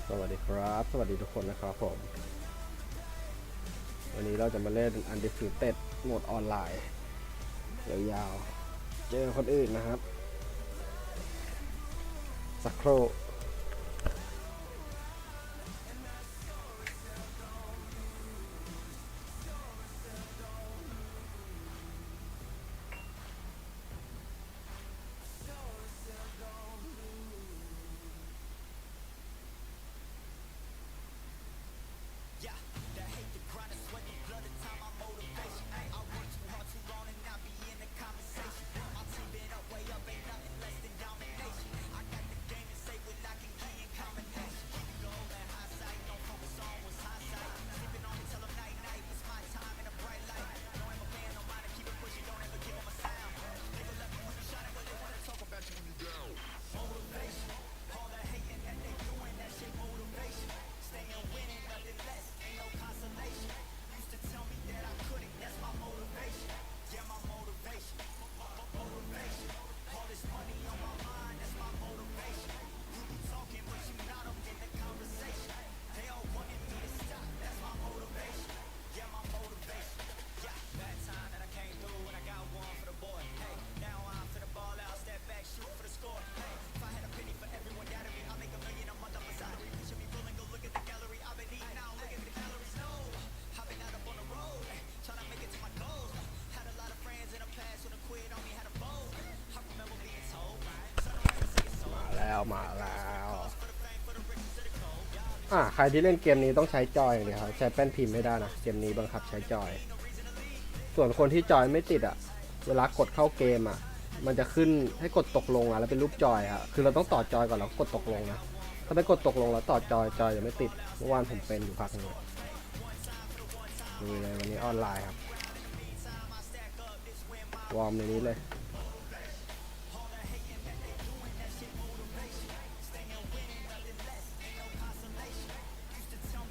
สวัสดีครับสวัสดีทุกคนนะครับผมวันนี้เราจะมาเล่น Undisputed โหมดออนไลน์ยาวๆเจอคนอื่นนะครับสักครู่มาแล้วใครที่เล่นเกมนี้ต้องใช้จอยอย่างเดียวครับใช้แป้นพิมพ์ไม่ได้นะเกมนี้บังคับใช้จอยส่วนคนที่จอยไม่ติดเวลากดเข้าเกมมันจะขึ้นให้กดตกลงแล้วเป็นรูปจอยคือเราต้องต่อจอยก่อนแล้วกดตกลงนะถ้าไม่กดตกลงแล้วต่อจอยจะไม่ติดเมื่อวานผมเป็นอยู่พักนึงดูเลยวันนี้ออนไลน์ครับวอร์มในนี้เลย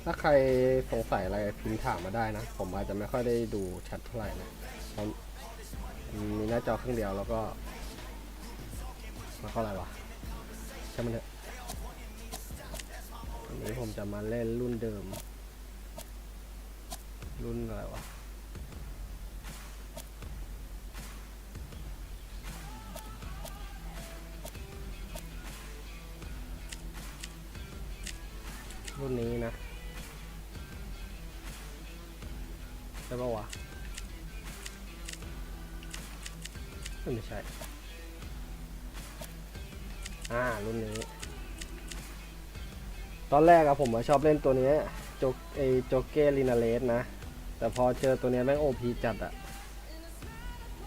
ถ้าใครสงสัยอะไรพิมพ์ถามมาได้นะผมอาจจะไม่ค่อยได้ดูแชทเท่าไหร่นะเพราะมีหน้าจอเครื่องเดียวแล้วก็อะไรวะใช่มันเถอะวันนี้ผมจะมาเล่นรุ่นเดิมรุ่นอะไรวะรุ่นนี้นะใช่ปะวะไม่ใช่รุ่นนี้ตอนแรกผมชอบเล่นตัวนี้โจเกลินาเลสนะแต่พอเจอตัวนี้แม่งโอพีจัด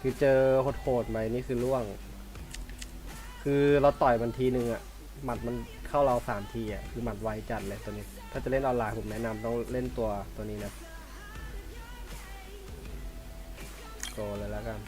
คือเจอโหดๆไปนี่คือล่วงคือเราต่อยมันทีนึงหมัดมันเข้าเรา3 ทีคือหมัดไวจัดเลยตัวนี้ถ้าจะเล่นออนไลน์ผมแนะนำต้องเล่นตัวนี้นะโกเลยแล้วกัน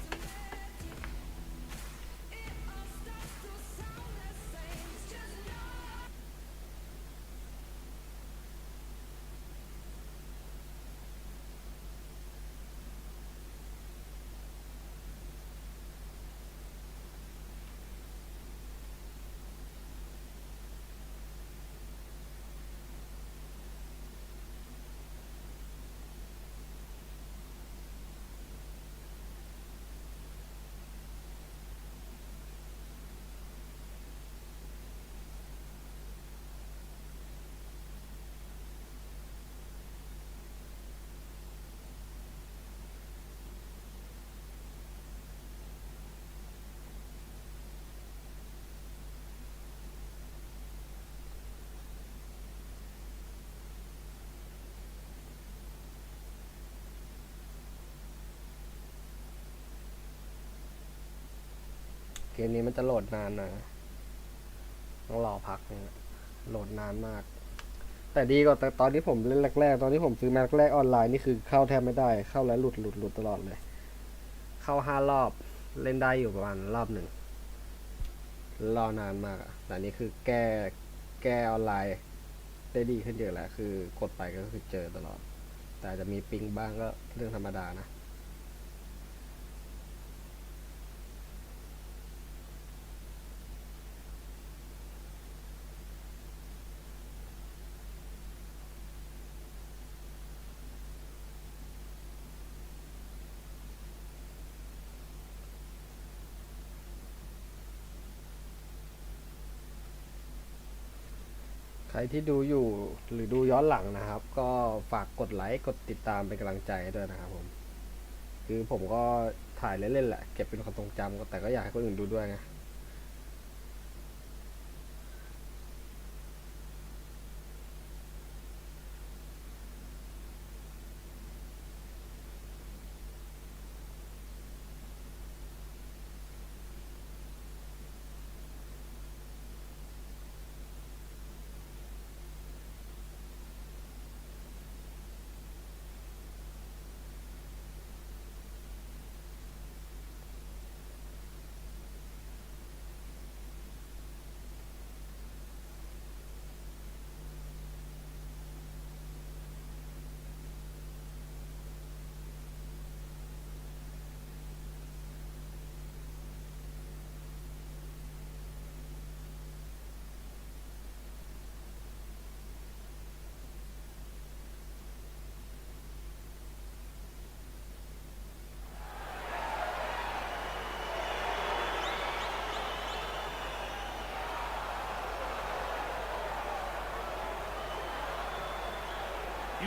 เกมนี้มันจะโหลดนานนะต้องรอพักเนี่ยโหลดนานมากแต่ดีกว่าแต่ตอนที่ผมเล่นแรกๆตอนที่ผมซื้อมาแรกออนไลน์นี่คือเข้าแทบไม่ได้เข้าแล้วหลุดตลอดเลยเข้า5 รอบเล่นได้อยู่ประมาณรอบหนึ่งรอนานมากแต่นี้คือแก้ออนไลน์ได้ดีขึ้นเยอะแล้วคือกดไปก็คือเจอตลอดแต่จะมีปิงบ้างก็เรื่องธรรมดานะ รที่ดูอยู่หรือดูย้อนหลังนะครับก็ฝากกดไลค์กดติดตามเป็นกำลังใจด้วยนะครับผมคือผมก็ถ่ายเล่นๆแหละเก็บเป็นความทรงจำแต่ก็อยากให้คนอื่นดูด้วยไง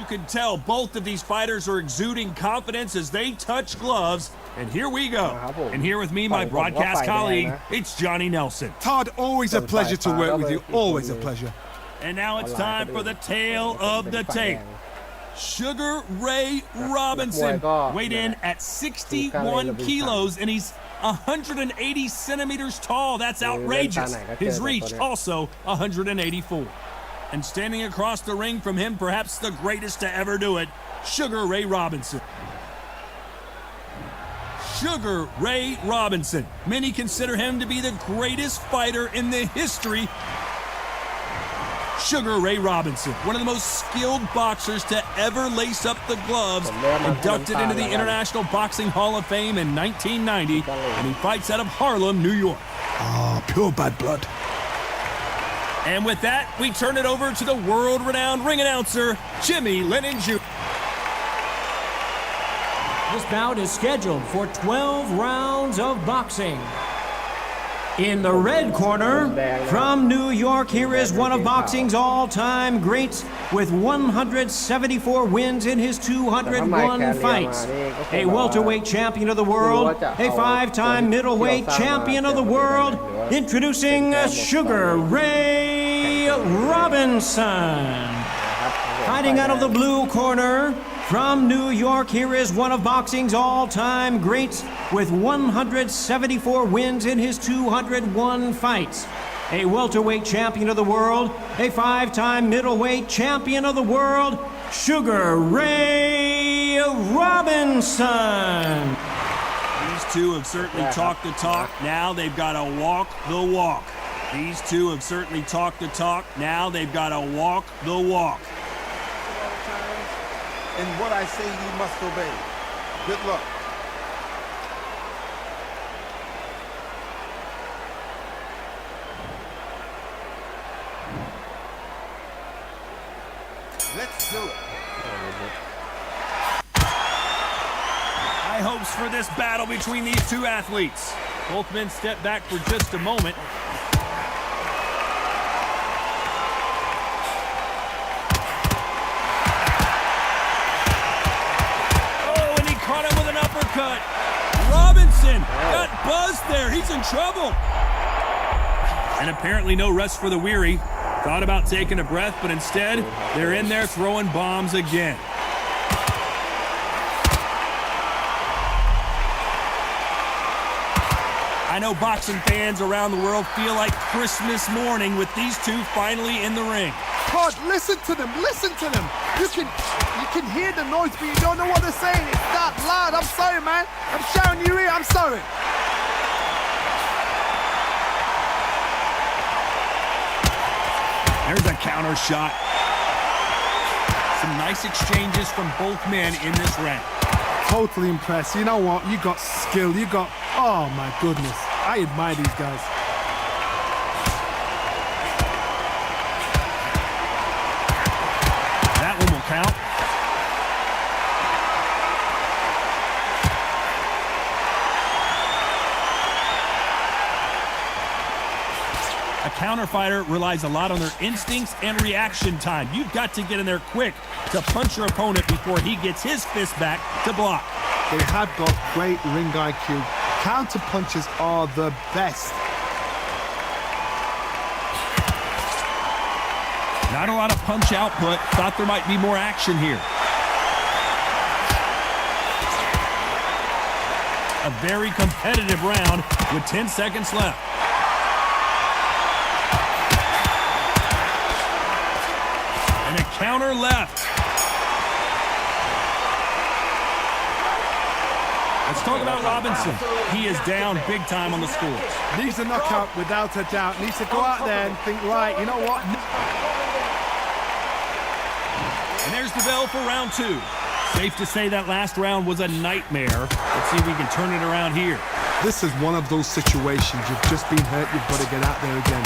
You can tell both of these fighters are exuding confidence as they touch gloves. And here we go. And here with me, my broadcast colleague, it's Johnny Nelson. Todd, always a pleasure to work with you. Always a pleasure. And now it's time for the tale of the tape. Sugar Ray Robinson weighed in at 61 kilos, and he's 180 centimeters tall. That's outrageous. His reach also 184. And standing across the ring from him, perhaps the greatest to ever do it, Sugar Ray Robinson. Sugar Ray Robinson. Many consider him to be the greatest fighter in the history. Sugar Ray Robinson, one of the most skilled boxers to ever lace up the gloves, inducted into the International Boxing Hall of Fame in 1990, and he fights out of Harlem, New York. Ah, pure bad blood. And with that, we turn it over to the world-renowned ring announcer, Jimmy Lennon Jr. This bout is scheduled for 12 rounds of boxing. In the red corner, from New York, here is one of boxing's all-time greats with 174 wins in his 201 fights. A welterweight champion of the world, a five-time middleweight champion of the world, introducing Sugar Ray Robinson. Fighting out of the blue corner, from New York, here is one of boxing's all-time greats with 174 wins in his 201 fights. A welterweight champion of the world, a five-time middleweight champion of the world, Sugar Ray Robinson. These two have certainly talked the talk. Now they've got to walk the walk. These two have certainly talked the talk. Now they've got to walk the walk. And what I say he must obey. Good luck. Let's do it. High hopes for this battle between these two athletes. Both men step back for just a moment. Robinson got buzzed there. He's in trouble. And apparently no rest for the weary. Thought about taking a breath, but instead, they're in there throwing bombs again. I know boxing fans around the world feel like Christmas morning with these two finally in the ring. Todd, listen to them. Listen to them. You can hear the noise, but you don't know what they're saying. It's that loud. I'm sorry, man. I'm shouting you here. I'm sorry. There's a counter shot. Some nice exchanges from both men in this round. Totally impressed. You know what? You got skill. You got... Oh, my goodness. I admire these guys. That one will count. counter fighter relies a lot on their instincts and reaction time. You've got to get in there quick to punch your opponent before he gets his fist back to block. They have got great ring IQ. Counter punches are the best. Not a lot of punch output. Thought there might be more action here. A very competitive round with 10 seconds left. And a counter left. Let's talk about Robinson. He is down big time on the scores. Needs a knockout without a doubt. Needs to go out there and think, right, you know what? And there's the bell for round two. Safe to say that last round was a nightmare. Let's see if we can turn it around here. This is one of those situations. You've just been hurt. You've got to get out there again.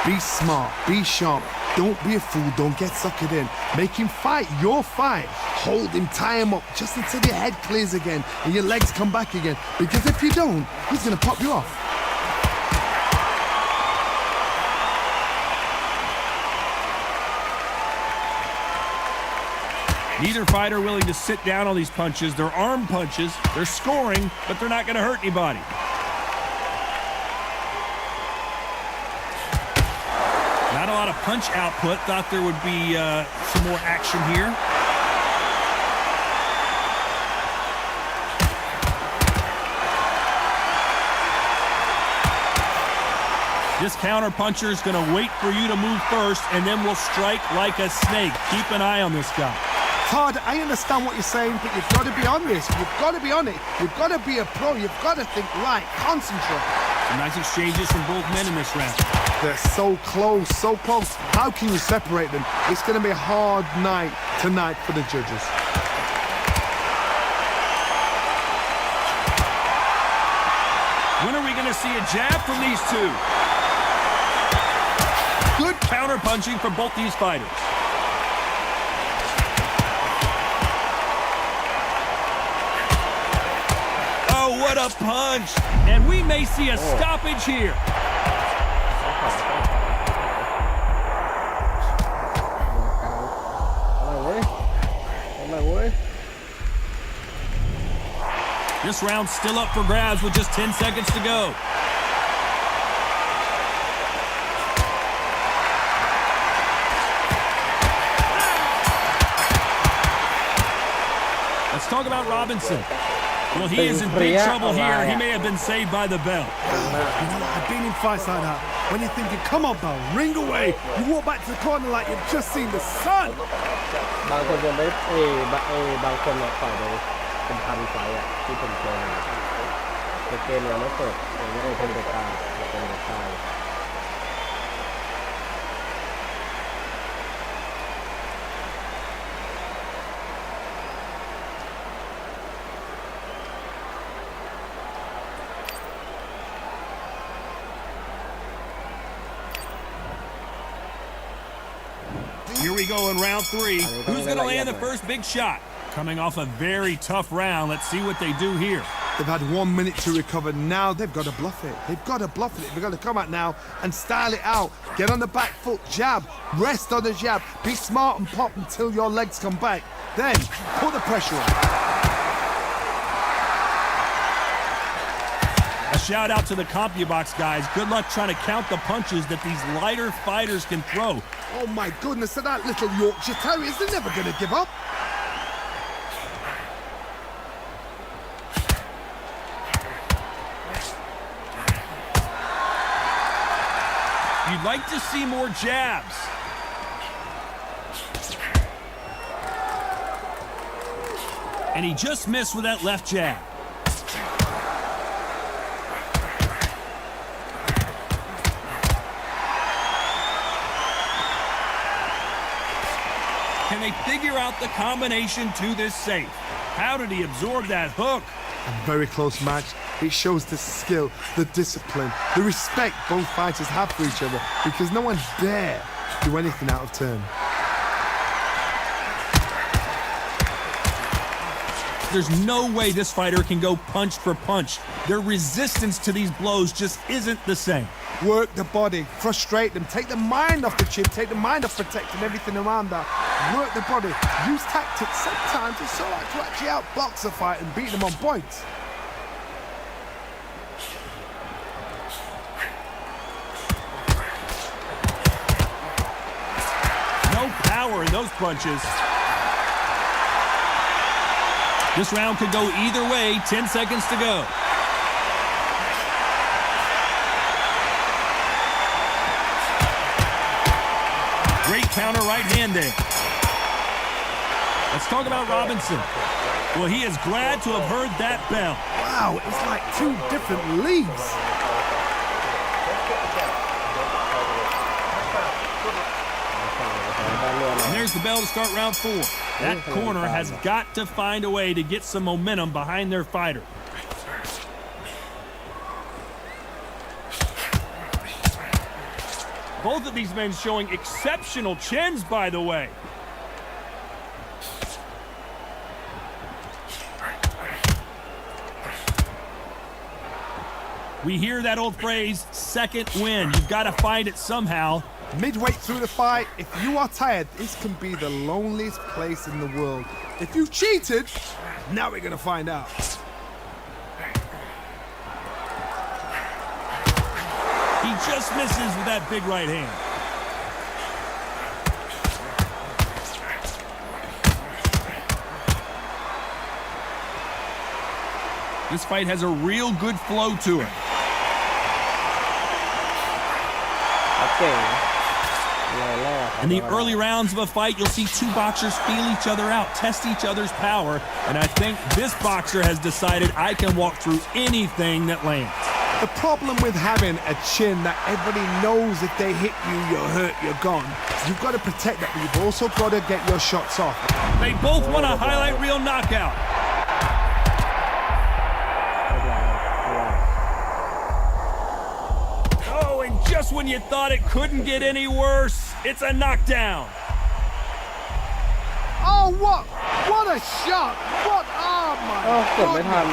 Be smart. Be sharp. Don't be a fool. Don't get suckered in. Make him fight your fight. Hold him, tie him up just until your head clears again and your legs come back again. Because if you don't, he's going to pop you off. Neither fighter willing to sit down on these punches. They're arm punches. They're scoring, but they're not going to hurt anybody. Not a lot of punch output. Thought there would be some more action here. This counter puncher is going to wait for you to move first, and then will strike like a snake. Keep an eye on this guy. Todd, I understand what you're saying, but you've got to be on this. You've got to be on it. You've got to be a pro. You've got to think right. Concentrate. Some nice exchanges from both men in this round. They're so close, so close. How can you separate them? It's going to be a hard night tonight for the judges. When are we going to see a jab from these two? Good counter punching from both these fighters. Oh, what a punch! And we may see a stoppage here. This round's still up for grabs with just 10 seconds to go. Let's talk about Robinson. Well, he is in big trouble here. He may have been saved by the bell. You know what? I've been in fights like that. When you're thinking, come on, pal, ring away. You walk back to the corner like you've just seen the sun. บางคนยังไม่บางคนต่อยไปเป็นพันไฟอ่ะที่ผมเจอแต่เกมยังไม่เปิดยังไม่เป็นเด็กตาเป็นเด็กตา Here we go in round three. Who's going to land the first big shot? Coming off a very tough round. Let's see what they do here. They've had 1 minute to recover. Now they've got to bluff it. They've got to bluff it. They've got to come out now and style it out. Get on the back foot, jab, rest on the jab. Be smart and pop until your legs come back. Then put the pressure on. A shout out to the CompuBox guys. Good luck trying to count the punches that these lighter fighters can throw. Oh my goodness, that little Yorkshire Terriers, they're never going to give up. You'd like to see more jabs. And he just missed with that left jab. Can they figure out the combination to this safe? How did he absorb that hook? A very close match. It shows the skill, the discipline, the respect both fighters have for each other because no one dare do anything out of turn. There's no way this fighter can go punch for punch. Their resistance to these blows just isn't the same. Work the body, frustrate them, take the mind off the chin, take the mind off protecting everything around that. Work the body, use tactics. Sometimes it's so hard to actually outbox a fight and beat them on points. No power in those punches. This round could go either way. 10 seconds to go. Great counter right hand there. Let's talk about Robinson. Well, he is glad to have heard that bell. Wow, it's like two different leagues. And there's the bell to start round 4. That corner has got to find a way to get some momentum behind their fighter. Both of these men showing exceptional chins, by the way. We hear that old phrase, second win. You've got to find it somehow. Midway through the fight, if you are tired, this can be the loneliest place in the world. If you cheated, now we're going to find out. He just misses with that big right hand. This fight has a real good flow to it. In the early rounds of a fight, you'll see two boxers feel each other out, test each other's power, and I think this boxer has decided I can walk through anything that lands. The problem with having a chin that everybody knows if they hit you, you're hurt, you're gone. You've got to protect that, but you've also got to get your shots off. They both want a highlight reel knockout. Oh, and just when you thought it couldn't get any worse, it's a knockdown. Oh, what a shot! What, oh my กดไม่ทัน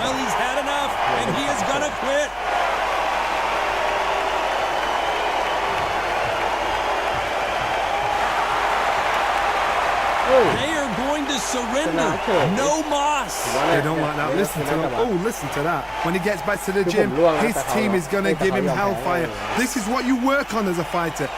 Well, he's had enough, and he is gonna quit. They are going to surrender. No moss. They don't like that. Listen to him. Oh, listen to that. When he gets back to the gym, his team is going to give him hellfire. This is what you work on as a fighter.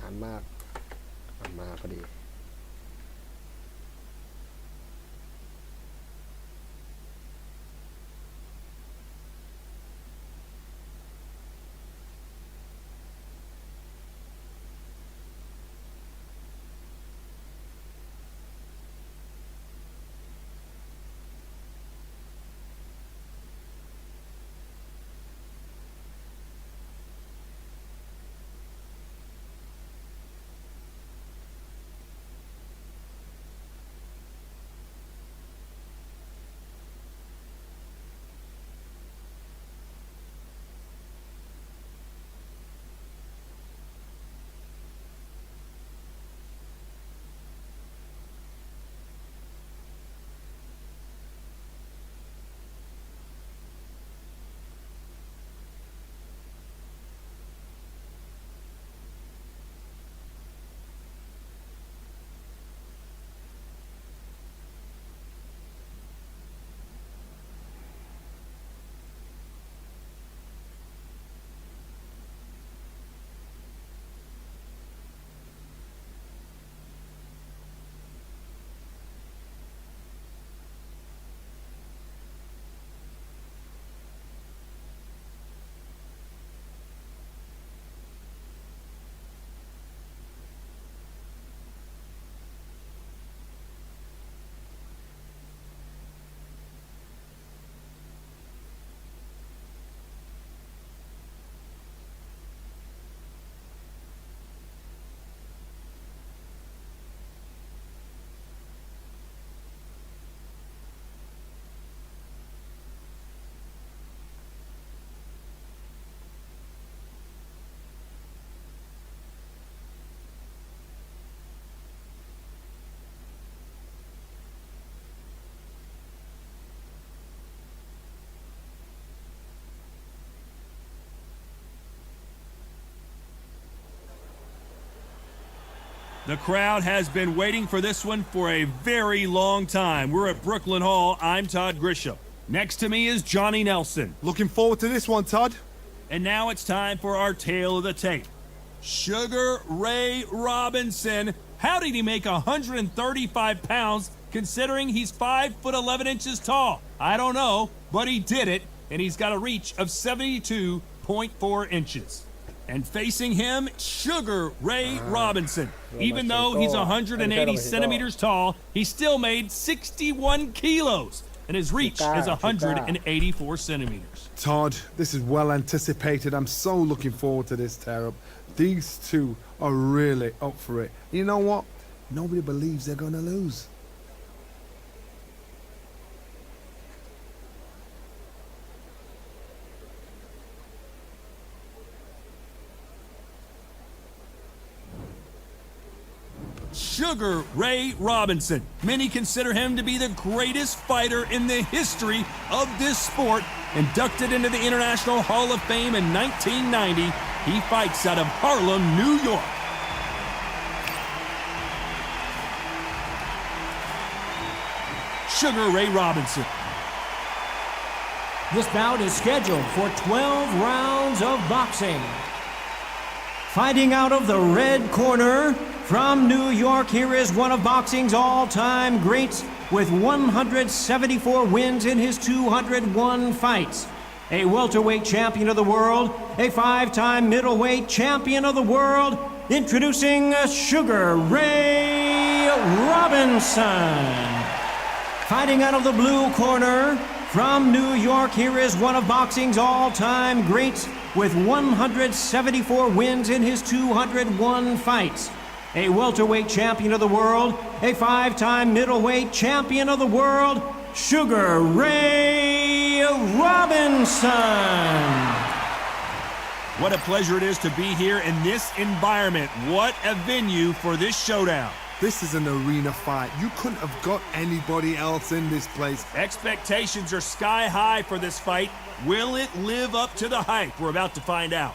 านมากมาพอดีThe crowd has been waiting for this one for a very long time. We're at Brooklyn Hall. I'm Todd Grisham. Next to me is Johnny Nelson. Looking forward to this one, Todd. And now it's time for our tale of the tape. Sugar Ray Robinson. How did he make 135 pounds considering he's 5'11" tall? I don't know, but he did it, and he's got a reach of 72.4 inches. And facing him, Sugar Ray Robinson. Even though he's 180 centimeters tall, he still made 61 kilos, and his reach is 184 centimeters. Todd, this is well anticipated. I'm so looking forward to this tear-up. These two are really up for it. You know what? Nobody believes they're going to lose. Sugar Ray Robinson. Many consider him to be the greatest fighter in the history of this sport. Inducted into the International Hall of Fame in 1990, he fights out of Harlem, New York. Sugar Ray Robinson. This bout is scheduled for 12 rounds of boxing. Fighting out of the red corner, from New York, here is one of boxing's all-time greats with 174 wins in his 201 fights. A welterweight champion of the world, a 5-time middleweight champion of the world, introducing Sugar Ray Robinson. Fighting out of the blue corner, from New York, here is one of boxing's all-time greats with 174 wins in his 201 fights. A welterweight champion of the world, a 5-time middleweight champion of the world, Sugar Ray Robinson. What a pleasure it is to be here in this environment. What a venue for this showdown. This is an arena fight. You couldn't have got anybody else in this place. Expectations are sky high for this fight. Will it live up to the hype? We're about to find out.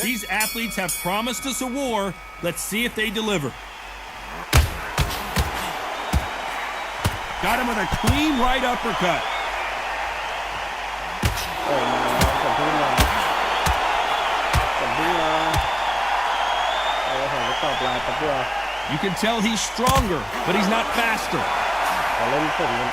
These athletes have promised us a war. Let's see if they deliver. Got him with a clean right uppercut. โอ้มาผมเพิ่งมาผมจะตอบไลน์แป๊บเดียว You can tell he's stronger, but he's not faster. ขอเล่นผมกัน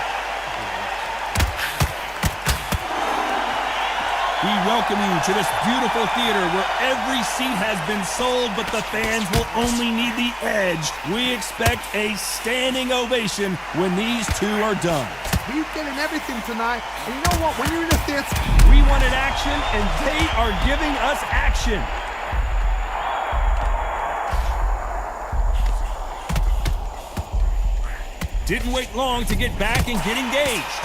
We welcome you to this beautiful theater where every seat has been sold, but the fans will only need the edge. We expect a standing ovation when these two are done. He's getting everything tonight. And you know what? When you're in the theater, We wanted action, and they are giving us action. Didn't wait long to get back and get engaged.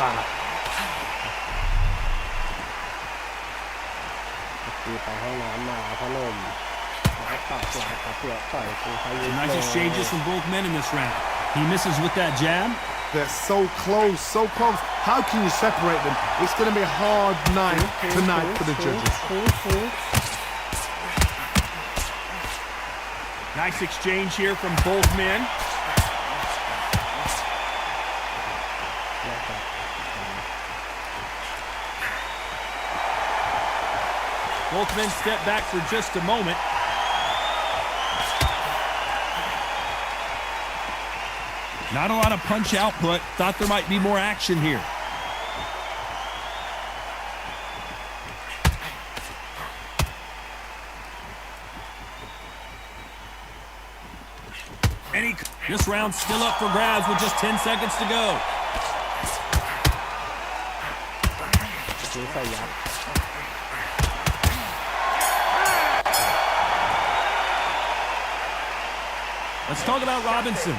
คือไปห้องน้ำมาพัดลมแล้วก็ปักหลายปักเปลือกต่อยคือเขายิง Nice exchanges from both men in this round. He misses with that jab. They're so close, so close. How can you separate them? It's going to be a hard night tonight for the judges. Nice exchange here from both men. Both men step back for just a moment. Not a lot of punch output. Thought there might be more action here. This round's still up for grabs with just 10 seconds to go. Let's talk about Robinson.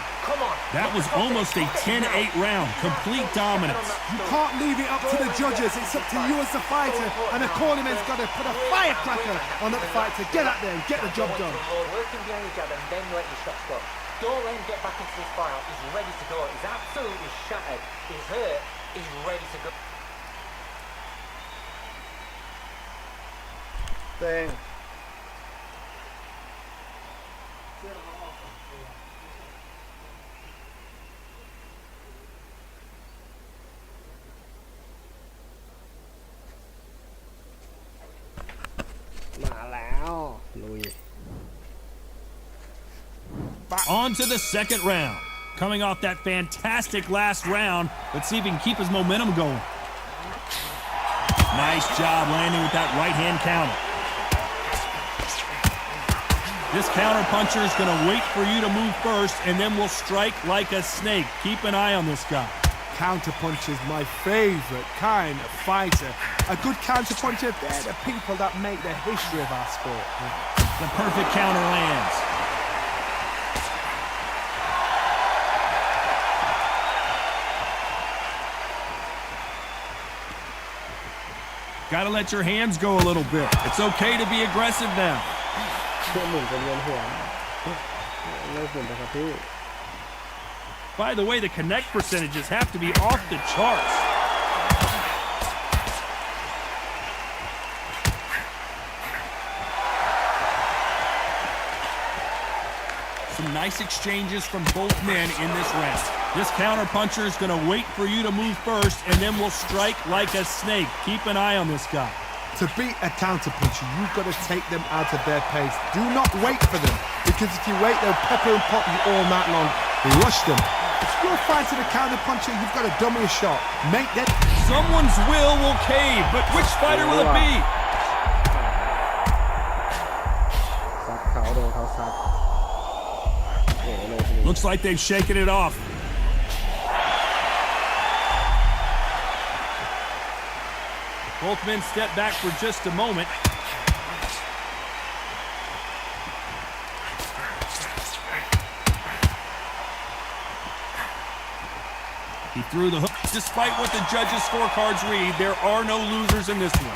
That was almost a 10-8 round. Complete dominance. you can't leave it up to the judges. It's up to you as the fighter. And the cornerman's got to put a firecracker on that fight to get out there and get the job done. Working behind your jab and then let your shots go. Don't let him get back into this fight. He's ready to go. He's absolutely shattered. He's hurt. He's ready to go. Dang. On to the second round. Coming off that fantastic last round, let's see if he can keep his momentum going. Nice job landing with that right hand counter. This counter puncher is going to wait for you to move first, and then will strike like a snake. Keep an eye on this guy. Counter punch is my favorite kind of fighter. A good counter puncher, they're the people that make the history of our sport. The perfect counter lands. Got to let your hands go a little bit. It's okay to be aggressive now. By the way, the connect percentages have to be off the charts. Some nice exchanges from both men in this round. This counter puncher is going to wait for you to move first, and then will strike like a snake. Keep an eye on this guy. To beat a counter puncher, you've got to take them out of their pace. Do not wait for them, because if you wait, they'll pepper and pop you all night long. They rush them. If you're fighting a counter puncher, you've got to dummy a shot. Make that. Someone's will cave, but which fighter will it be? Looks like they've shaken it off. Both men step back for just a moment. He threw the hook. Despite what the judges' scorecards read, there are no losers in this one.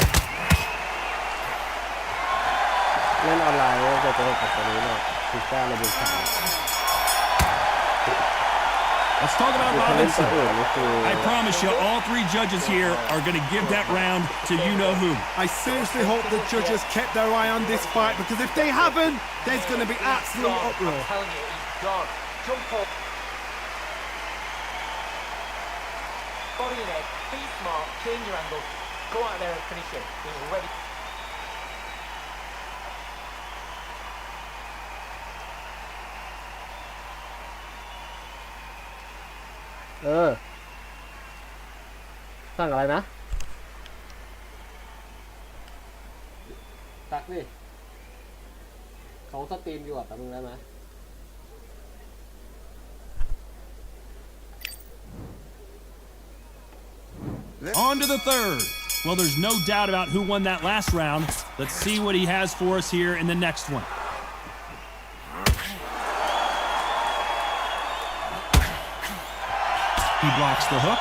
Let's talk about Robinson. I promise you, all three judges here are going to give that round to you-know-who. I seriously hope the judges kept their eye on this fight, because if they haven't, there's going to be absolute uproar. I'm telling you, he's gone. Jump up. Body and head. Be smart. Change your angle. Go out there and finish him. He's ready. สั่งอะไรนะตักดิเขาสตรีมอยู่อ่ะแป๊บนึงได้ไหม On to the third. Well, there's no doubt about who won that last round. Let's see what he has for us here in the next one. He blocks the hook.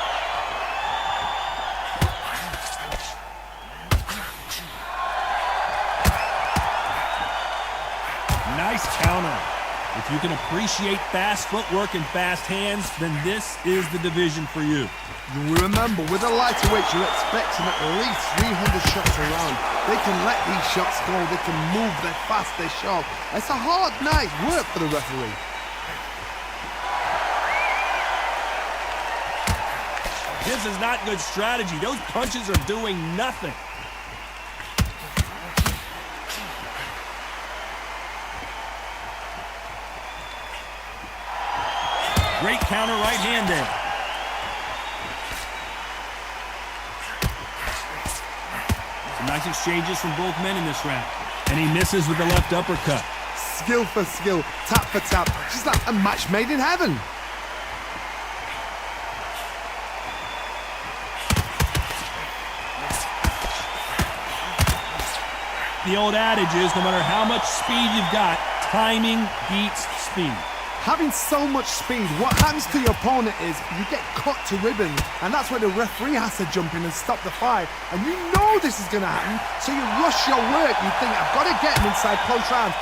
Nice counter. If you can appreciate fast footwork and fast hands, then this is the division for you. You remember, with a lighter weight, you're expecting at least 300 shots around. They can let these shots go. They can move. They're fast. They're sharp. It's a hard night's work for the referee. This is not good strategy. Those punches are doing nothing. Great counter right hand there. Some nice exchanges from both men in this round. And he misses with the left uppercut. Skill for skill, tap for tap. Just like a match made in heaven. The old adage is, no matter how much speed you've got, timing beats speed. Having so much speed, what happens to your opponent is you get cut to ribbons, and that's where the referee has to jump in and stop the fight. And you know this is going to happen, so you rush your work. You think, I've got to get him inside close rounds.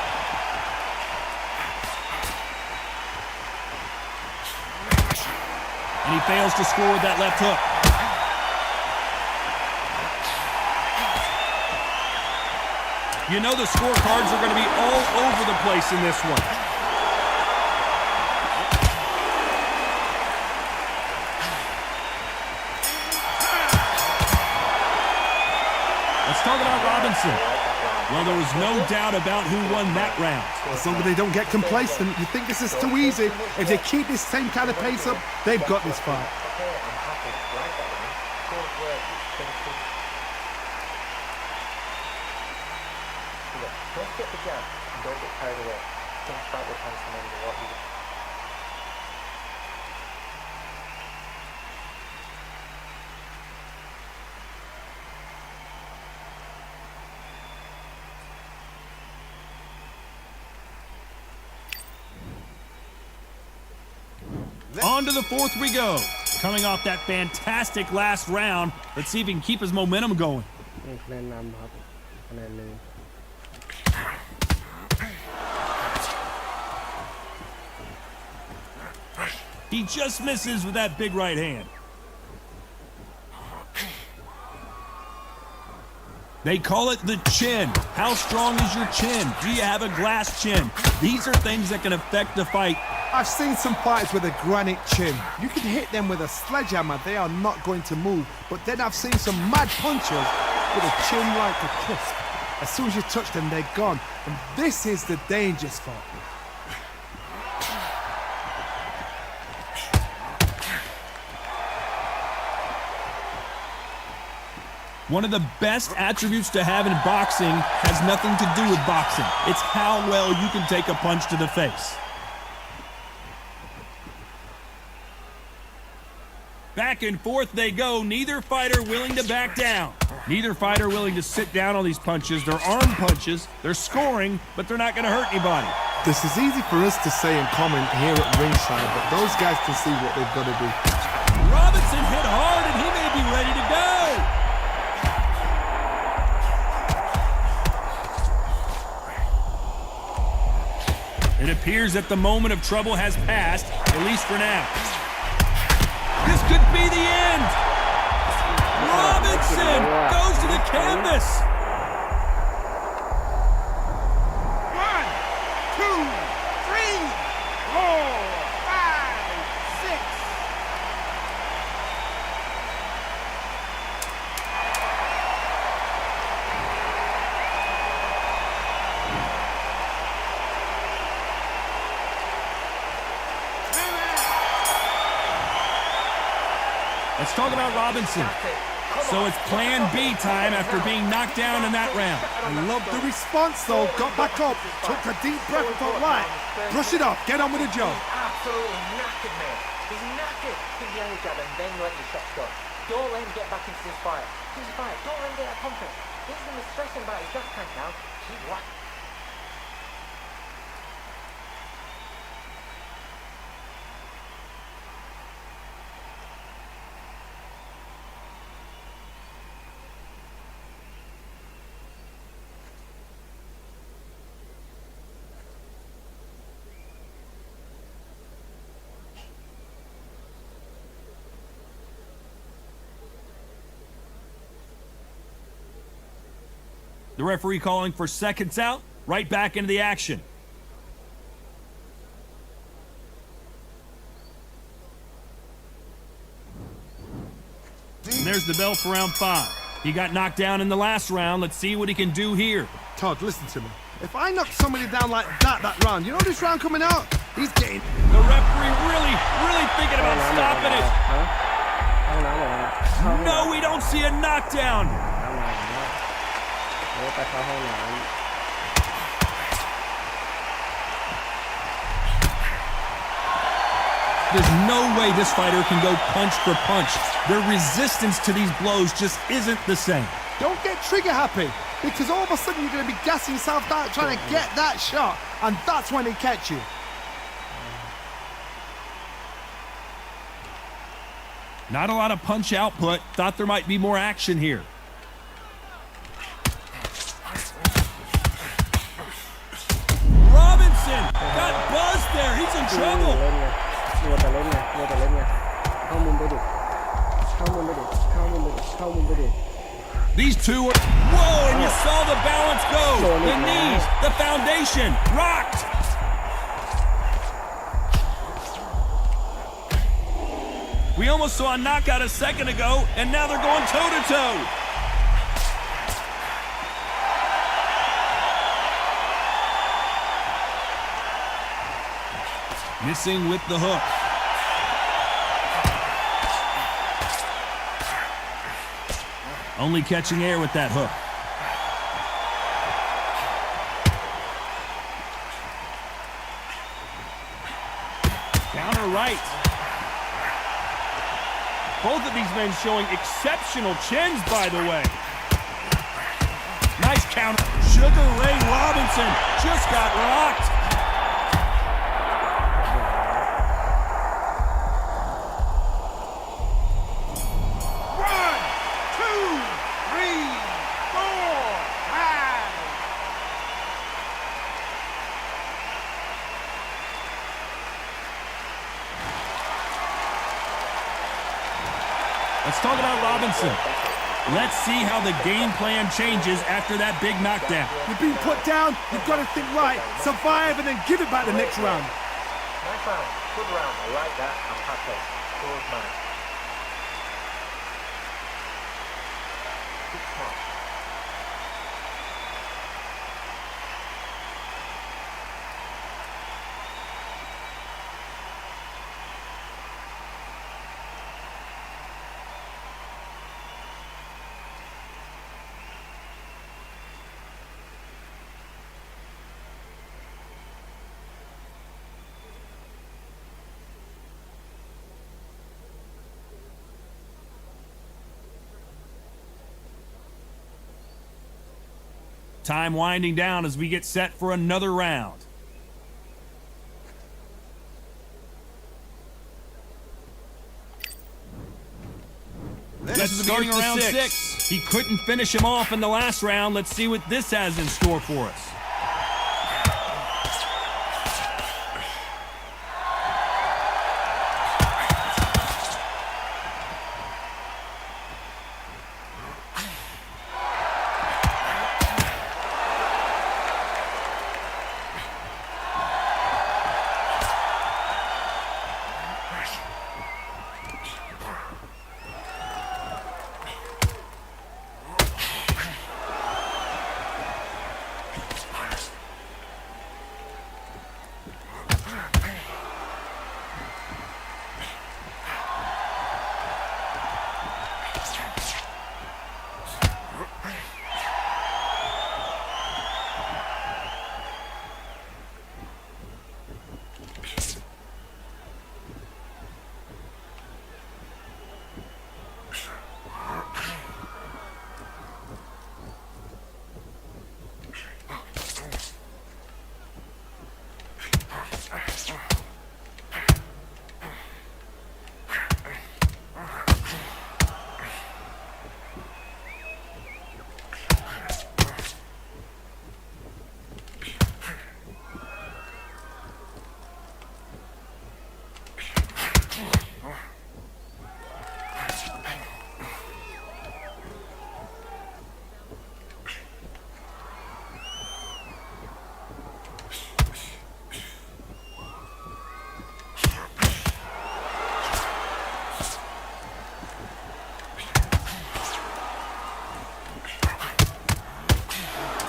And he fails to score with that left hook. You know the scorecards are going to be all over the place in this one. Let's talk about Robinson. Well, there was no doubt about who won that round. As long as they don't get complacent, you think this is too easy. If they keep this same kind of pace up, they've got this fight. Don't get the jab and don't get carried away. Think back with hands and then what you do. On to the fourth we go. Coming off that fantastic last round, let's see if he can keep his momentum going. คะแนนนำครับคะแนนหนึ่ง He just misses with that big right hand. They call it the chin. How strong is your chin? Do you have a glass chin? These are things that can affect the fight. I've seen some fighters with a granite chin. You can hit them with a sledgehammer, they are not going to move. But then I've seen some mad punchers with a chin like a crisp. As soon as you touch them, they're gone. And this is the danger spot. One of the best attributes to have in boxing has nothing to do with boxing. It's how well you can take a punch to the face. Back and forth they go, neither fighter willing to back down. Neither fighter willing to sit down on these punches. They're arm punches, they're scoring, but they're not going to hurt anybody. This is easy for us to say and comment here at ringside, but those guys can see what they've got to do. Robinson hit hard and he may be ready to go. It appears that the moment of trouble has passed, at least for now. This could be the end. Robinson goes to the canvas. 1, 2, 3, 4, 5, 6. Let's talk about Robinson. So it's plan B time after being knocked down in that round. I love the response though. Got back up, took a deep breath and thought, right, brush it off, get on with the job. Absolutely knackered, man. He's knackered. Keep the energy jab and then let your shots go. Don't let him get back into this fight. Don't let him get that confidence. He's going to be stressing about his gas tank now. Keep whacking. The referee calling for seconds out, right back into the action. And there's the bell for round 5. He got knocked down in the last round. Let's see what he can do here. Todd, listen to me. If I knock somebody down like that round, you know this round coming out? He's getting... The referee really thinking about stopping it. No, we don't see a knockdown. There's no way this fighter can go punch for punch. Their resistance to these blows just isn't the same. Don't get trigger happy, because all of a sudden you're going to be gassing yourself out trying to get that shot, and that's when they catch you. Not a lot of punch output. Thought there might be more action here. Robinson got buzzed there. He's in trouble. These two are... Whoa, and you saw the balance go. The knees, the foundation, rocked. We almost saw a knockout a second ago, and now they're going toe-to-toe. Missing with the hook. Only catching air with that hook. Counter right. Both of these men showing exceptional chins, by the way. Nice counter. Sugar Ray Robinson just got rocked. Let's talk about Robinson. Let's see how the game plan changes after that big knockdown. You've been put down, you've got to think right, survive and then give it back the next round. Nice round. Good round. I like that. I'm happy. Good man. Good smart. Time winding down as we get set for another round. Starting around 6. He couldn't finish him off in the last round. Let's see what this has in store for us.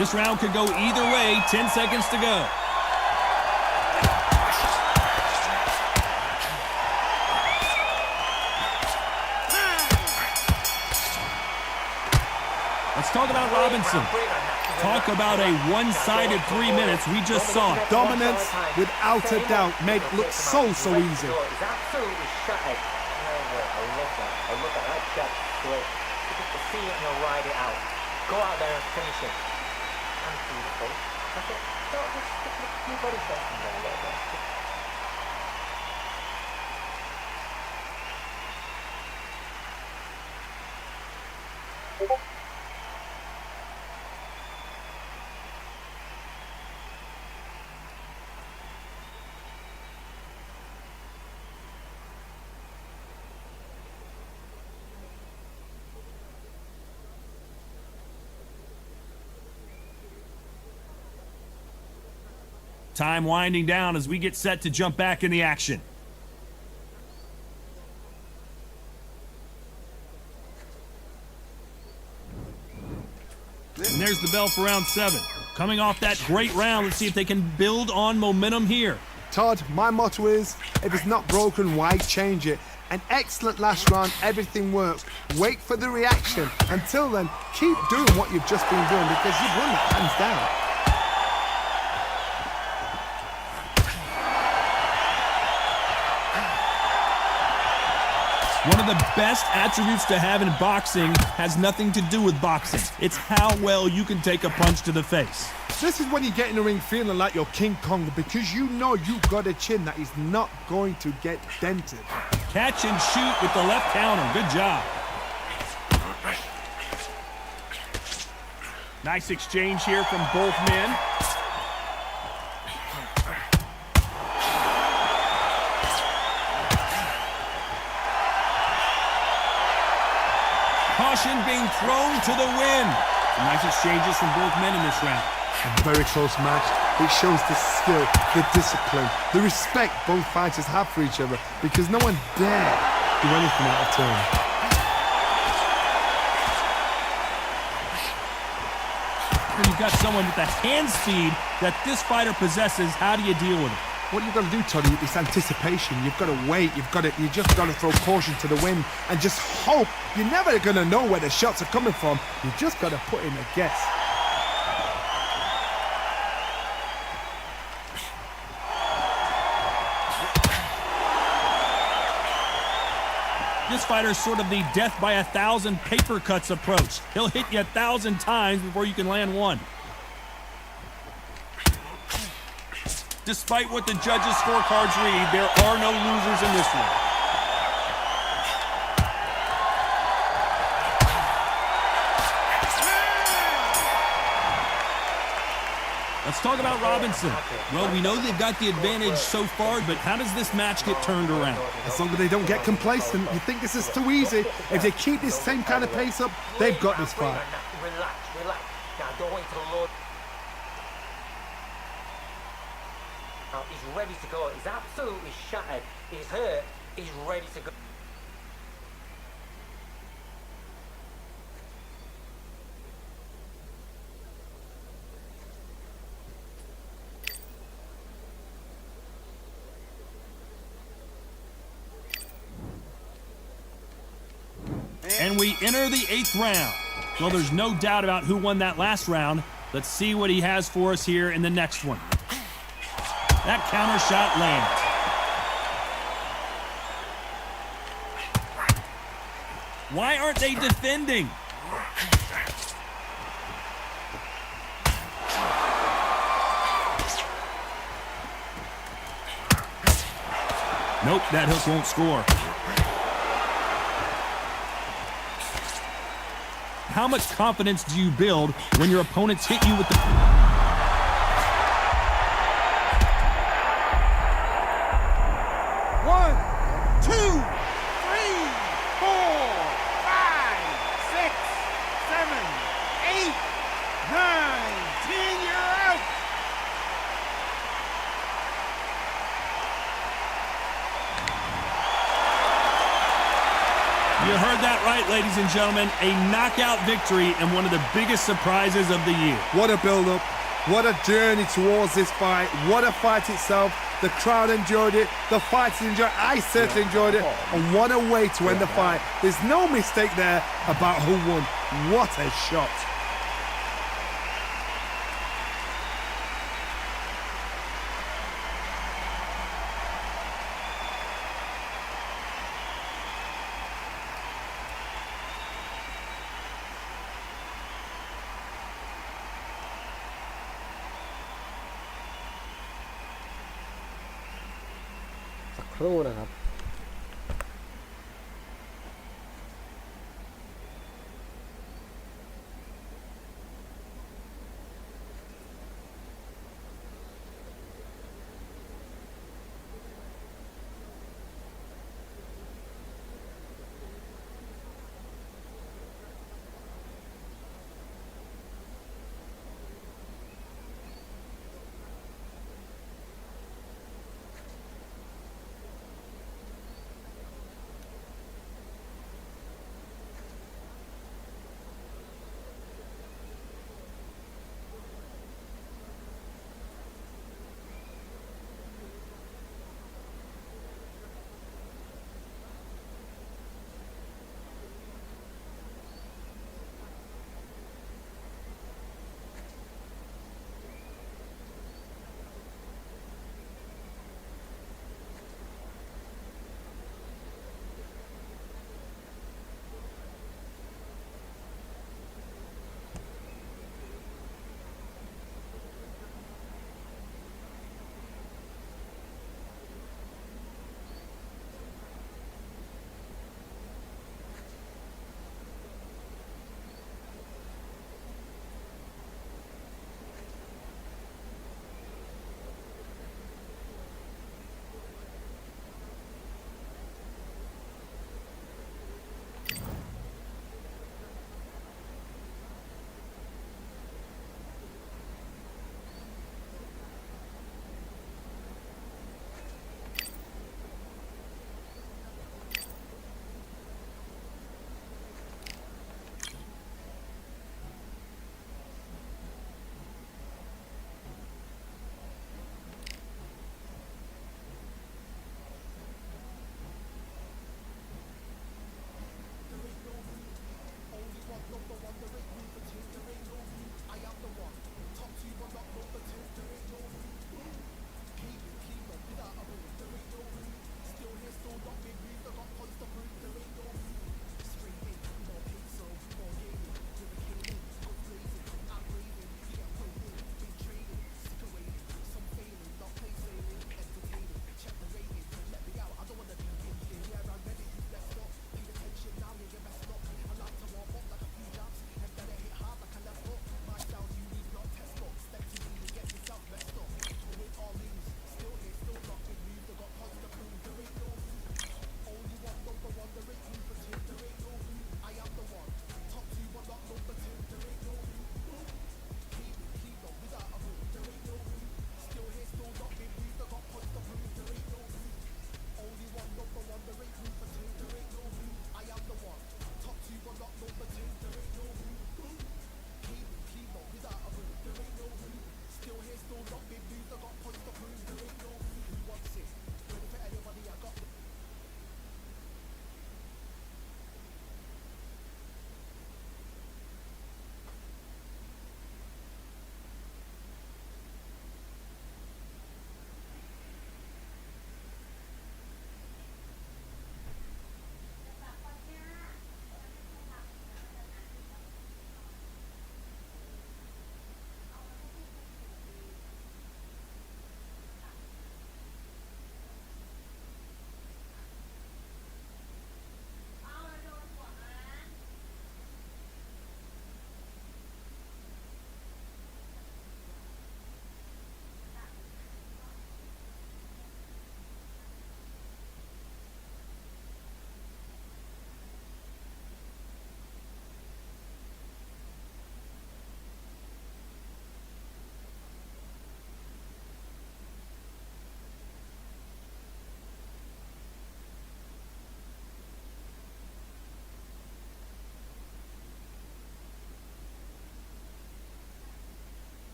This round could go either way. 10 seconds to go. Let's talk about Robinson. Talk about a one-sided 3 minutes. We just saw it. Dominance, without a doubt, made it look so easy. He's absolutely shattered. I love that. I love that. That shot, great. You get to see it and he'll ride it out. Go out there and finish it. And beautiful. That's it. Don't just stick a few body shots in there a little bit. Time winding down as we get set to jump back in the action. And there's the bell for round 7. Coming off that great round, let's see if they can build on momentum here. Todd, my motto is, if it's not broken, why change it? An excellent last round, everything works. Wait for the reaction. Until then, keep doing what you've just been doing because you've won that hands down. One of the best attributes to have in boxing has nothing to do with boxing. It's how well you can take a punch to the face. This is when you get in the ring feeling like you're King Kong because you know you've got a chin that is not going to get dented. Catch and shoot with the left counter. Good job. Nice exchange here from both men. Caution being thrown to the wind. Some nice exchanges from both men in this round. A very close match. It shows the skill, the discipline, the respect both fighters have for each other because no one dare do anything out of turn. When you've got someone with the hand speed that this fighter possesses, how do you deal with it? What you've got to do, Toddy, is anticipation. You've got to wait. You just got to throw caution to the wind and just hope. You're never going to know where the shots are coming from. You just got to put in a guess. This fighter's sort of the death by 1,000 paper cuts approach. He'll hit you 1,000 times before you can land one. Despite what the judges' scorecards read, there are no losers in this one. Let's talk about Robinson. Well, we know they've got the advantage so far, but how does this match get turned around? As long as they don't get complacent, you think this is too easy. If they keep this same kind of pace up, they've got this fight. Relax, relax. Now don't wait till the Lord. Now he's ready to go. He's absolutely shattered. He's hurt. He's ready to go. And we enter the 8th round. Well, there's no doubt about who won that last round. Let's see what he has for us here in the next one. That counter shot lands. Why aren't they defending? Nope, that hook won't score. How much confidence do you build when your opponents hit you with the... 1, 2, 3, 4, 5, 6, 7, 8, 9, 10, you're out. You heard that right, ladies and gentlemen. A knockout victory and one of the biggest surprises of the year. What a build-up. What a journey towards this fight. What a fight itself. The crowd enjoyed it. The fighters enjoyed it. I certainly enjoyed it. And what a way to end the fight. There's no mistake there about who won. What a shot.ครู่นะครับ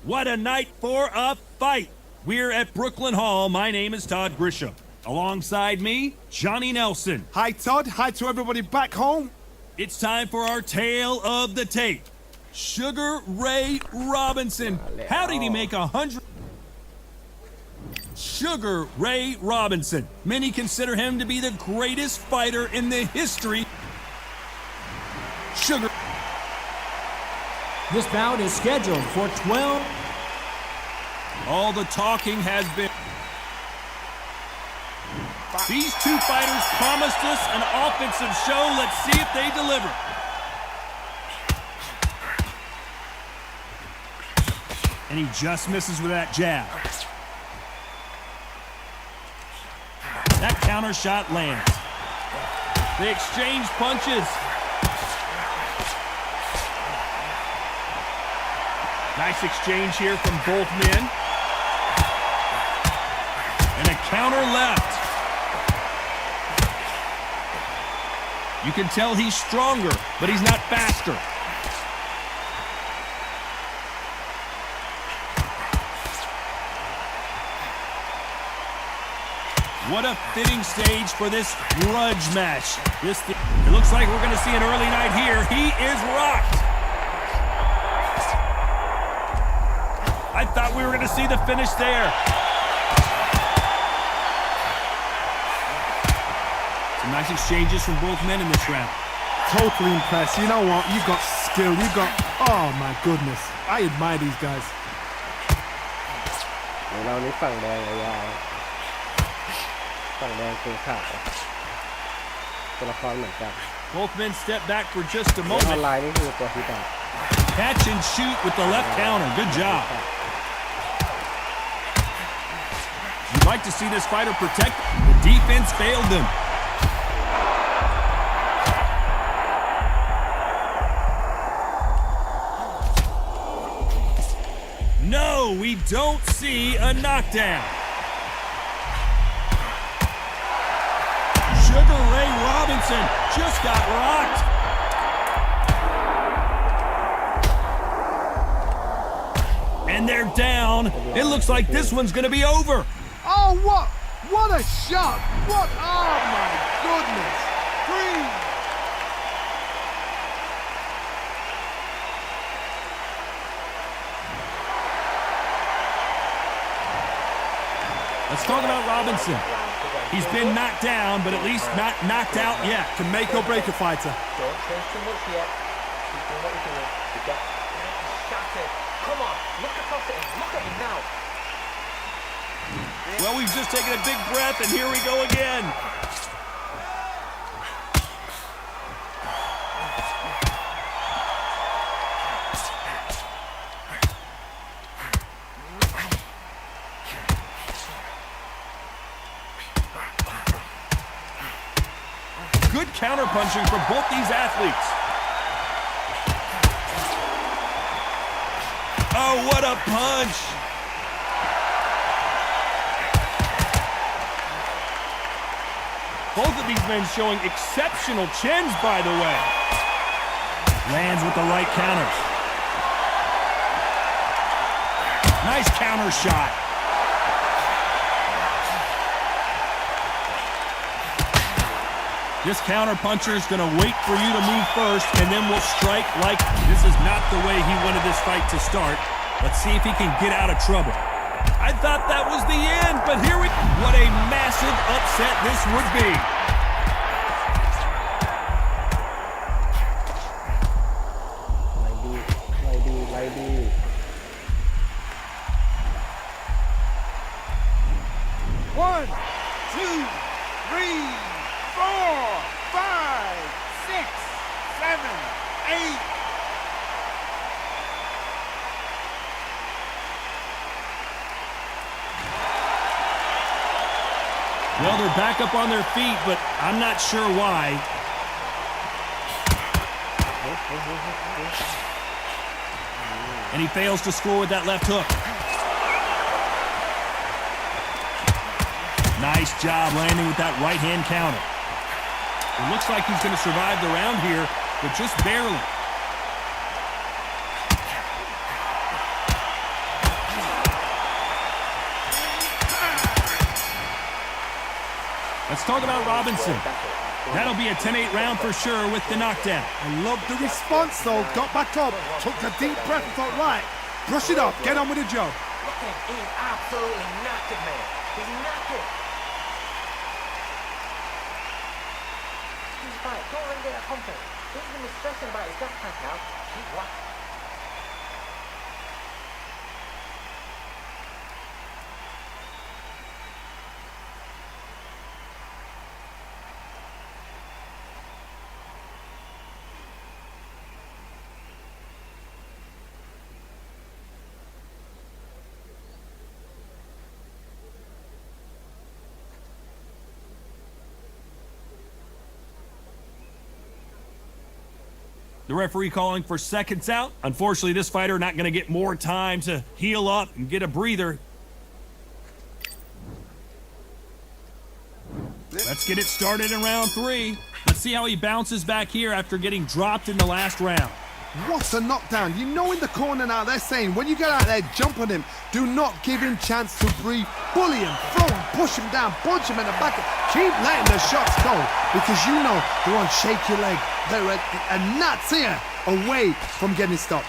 What a night for a fight. We're at Brooklyn Hall. My name is Todd Grisham. Alongside me, Johnny Nelson. Hi, Todd. Hi to everybody back home. It's time for our tale of the tape. Sugar Ray Robinson. How did he make 100? Sugar Ray Robinson. Many consider him to be the greatest fighter in the history. Sugar. This bout is scheduled for 12. All the talking has been. These two fighters promised us an offensive show. Let's see if they deliver. And he just misses with that jab. That counter shot lands. They exchange punches. Nice exchange here from both men. And a counter left. You can tell he's stronger, but he's not faster. What a fitting stage for this grudge match. It looks like we're going to see an early night here. He is rocked. I thought we were going to see the finish there. Some nice exchanges from both men in this round. Totally impressed. You know what? You got skill. You got... Oh, my goodness. I admire these guys. เรานี่ฝั่งแดงยาวฝั่งแดงคือขาวตัวละครเหมือนกัน Both men step back for just a ออน moment. ไลน์นี่คือตัวที่ดา Catch and shoot with the left counter. Good job. You'd like to see this fighter protect. The defense failed them. No, we don't see a knockdown. Sugar Ray Robinson just got rocked. And they're down. It looks like this one's going to be over. Oh, what a shot. What? Oh, my goodness. Breathe. Let's talk about Robinson. He's been knocked down, but at least not knocked out yet. Can make or break a fighter. Don't change too much yet. Keep doing what you're doing. You got shattered. Come on, look across it. Look at him now. Well, we've just taken a big breath, and here we go again. Good counter-punching from both these athletes. Oh, what a punch! Both of these men showing exceptional chins, by the way. Lands with the right counter. Nice counter shot. This counter-puncher is going to wait for you to move first, and then will strike like this is not the way he wanted this fight to start. Let's see if he can get out of trouble. I thought that was the end, but here we... What a massive upset this would be. Lady. One, two, three, 4, 5, 6, 7, 8. Well, they're back up on their feet, but I'm not sure why. And he fails to score with that left hook. Nice job landing with that right-hand counter. It looks like he's going to survive the round here, but just barely. Let's talk about Robinson. That'll be a 10-8 round for sure with the knockdown. I love the response though. Got back up, took a deep breath and thought, right, brush it off, get on with the job. Look at him, he's absolutely knackered, man. He's knackered. He's fine. Don't let him get that confidence. He's going to be stressing about his gas tank now. Keep watching. The referee calling for seconds out. Unfortunately, this fighter not going to get more time to heal up and get a breather. Let's get it started in round 3. Let's see how he bounces back here after getting dropped in the last round. What a knockdown. You know in the corner now they're saying when you get out there, jump on him. Do not give him chance to breathe. Bully him, throw him, push him down, punch him in the back. Keep letting the shots go because you know they're on shake your leg. They're a gnat's ear away from getting stopped.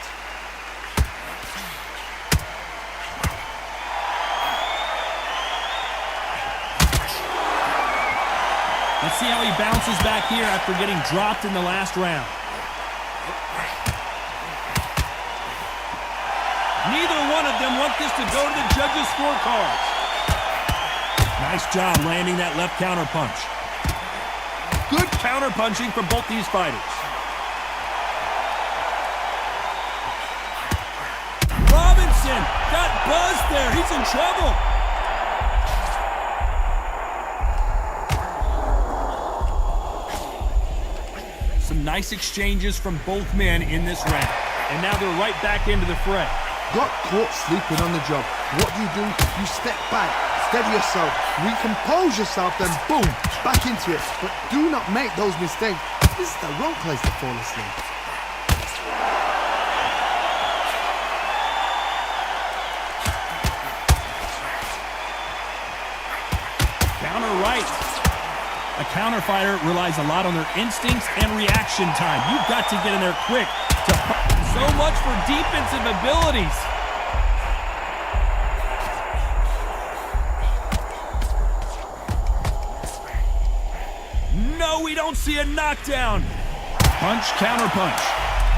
Let's see how he bounces back here after getting dropped in the last round. Neither one of them want this to go to the judges' scorecards. Nice job landing that left counter punch. Good counter punching from both these fighters. Robinson got buzzed there. He's in trouble. Some nice exchanges from both men in this round. And now they're right back into the fray. Got caught sleeping on the job. What do? You step back, steady yourself, recompose yourself, then boom, back into it. But do not make those mistakes. This is the wrong place to fall asleep. Counter right. A counter fighter relies a lot on their instincts and reaction time. You've got to get in there quick. So much for defensive abilities. No, we don't see a knockdown. Punch, counter punch.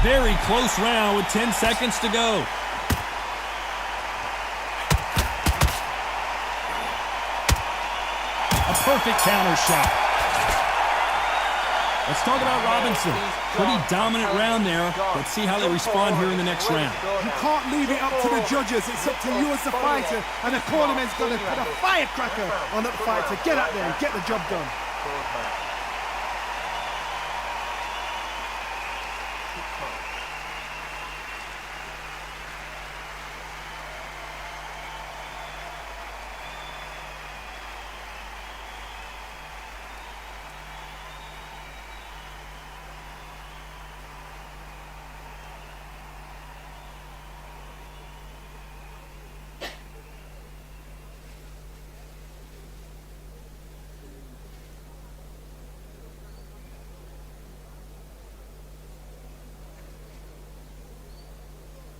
Very close round with 10 seconds to go. A perfect counter shot. Let's talk about Robinson. Pretty dominant round there. Let's see how they respond here in the next round. You can't leave it up to the judges. It's up to you as the fighter, and the cornerman's going to put a firecracker on that fighter. Get out there and get the job done.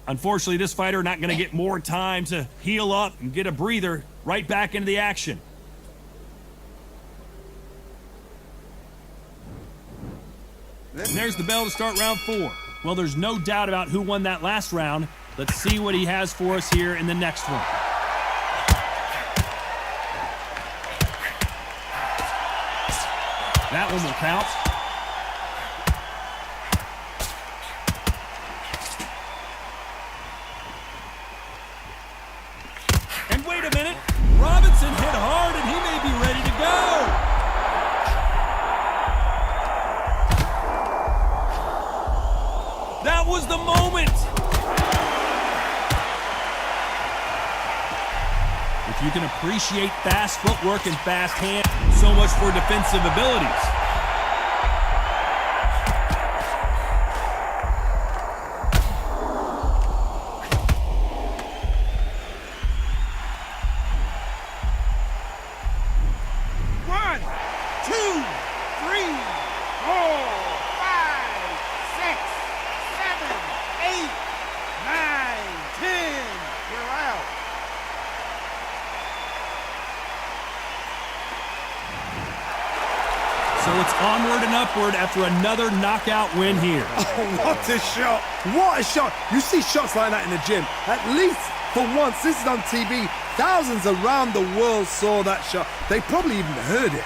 Unfortunately, this fighter not going to get more time to heal up and get a breather. Right back into the action. And there's the bell to start round 4. Well, there's no doubt about who won that last round. Let's see what he has for us here in the next one. That one will count. And wait a minute. Robinson hit hard and he may be ready to go. That was the moment. If you can appreciate fast footwork and fast hand, so much for defensive abilities. One, onward and upward after another knockout win here. Oh, what a shot! What a shot! You see shots like that in the gym. At least for once, this is on TV. Thousands around the world saw that shot. They probably even heard it.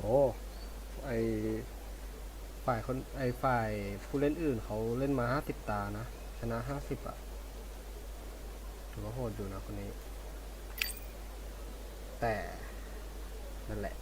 โอ้ไอฝ่ายผู้เล่นอื่นเขาเล่นมา50 ตานะชนะ50อ่ะถือว่าโหดอยู่นะคนนี้แต่นั่นแหละ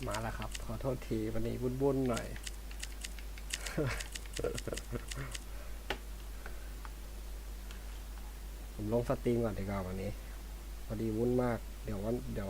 มาแล้วครับขอโทษทีวันนี้วุ่นๆหน่อย ผมลงสตรีมก่อนดีกว่าวันนี้พอดีวุ่นมากเดี๋ยว